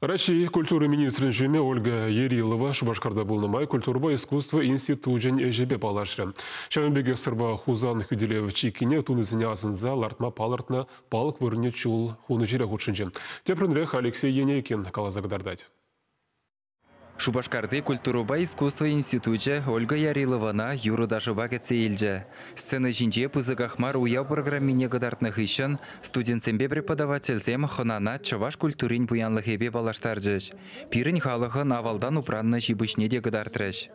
Россия культуры министрин Ольга Ярилова Шубашкарда булнамай культурба искусства институтын эжебе балашры. Шамбеге сырба хузан хүделев чикине тунызыне азынза лартма палартна палк вырне чул хуны жире худшынжы. Тепрінрех Алексей Енейкин калазагдардать. Шубашкарды культуруба искусства институте Ольга Ярилована юрудашыба кетсейлже. Сцена жинже пызыгахмар уяу программине гадартных ишен студентсембе преподавательсем хонана чаваш культурин буянлыхебе балаштаржыш. Пирин халыхын авалдан упранны жибышне де гадартрыш.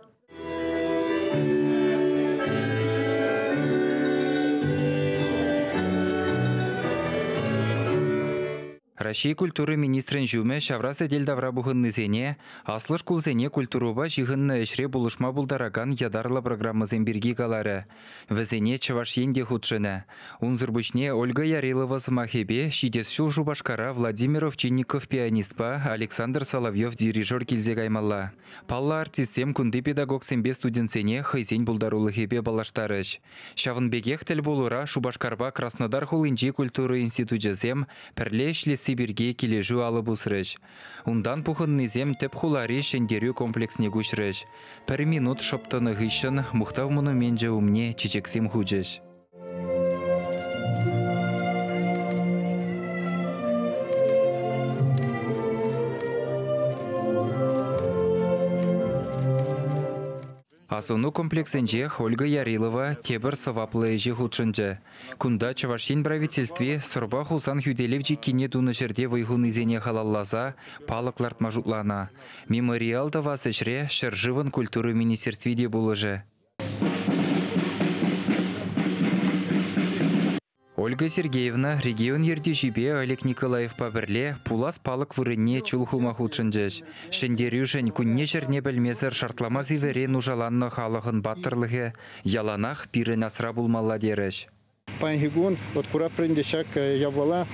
Россия культуры министрин жуме шаврасы дел давра бұғынны зене, аслыш кулзене культуруба жиғынны әшре бұлышма бұлдараган ядарлы программызен бірге қалары. Візене чаваш енде худшыны. Унзырбышне Ольга Ярилова самахебе, шидесшіл Шубашкара Владимиров Чинников пианистпа, Александр Соловьев дирижер келзе гаймалла. Палла артистсем күнді педагогсембе студентсене хайзен бұлдарулы хебе балаштарыш. Шавынбегех тіл болура Шубашкарба Краснодар хулинчи культуры институтжезем пірле Сибирге кележу алып усрыш. Ундан пухыннызем теп хулари шендерю комплексне гушрыш. Пір минут шоптаны ғышын мұқтав монуменже умне чечексем худжыш. Асуну комплексенже Ольга Ярилова тебір саваплы ежі худшынжы. Кунда чавашин правительстве сұрба хулсан хүделевжі кине дуны жерде вайхун изене халаллаза палықларт мажутлана. Мемориал да вас ішре шыржывын культуры министерстведе болыжы. Ольга Сергеевна регион ердежібе Олег Николаев пабірле пулас палық вырынне чулхума худшынжыш. Шендерю жын күнне жерне білмезір шартлама зиверен ужаланны халығын баттырлығы яланах пирін асра булмалла деріш. Пангигун, вот кура прендешак я была,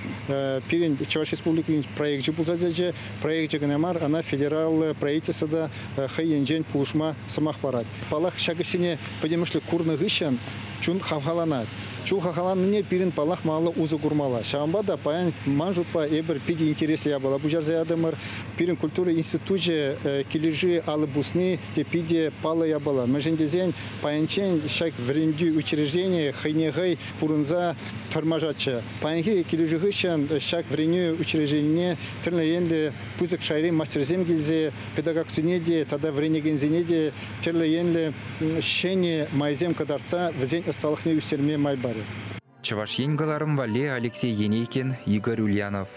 пирин Чуваш республики проект жибузадеже, проект жагнамар, она федерал правительства хайенжен пушма самахпарат. Палах шагасине, потому что курны гыщан, чун хавхаланат. Чу хавхаланне пирин палах мало узу гурмала. Шамбада паян манжупа эбер пиди интерес я была. Буджар заядамар пирин культуры институте килежи алыбусны те пиди пала я была. Межендезен паянчен шаг вренду учреждение хайнегай пурунза формажача. Паянги килежи гыщан шаг вренду учреждение терлеенле пузык шайри мастерзем гильзе педагог сунеде тогда вренегензенеде терлеенле щене майзем кадарца взень осталых не устерме майбар. Чаваш енгаларым вале Алексей Енейкин, Игорь Ульянов.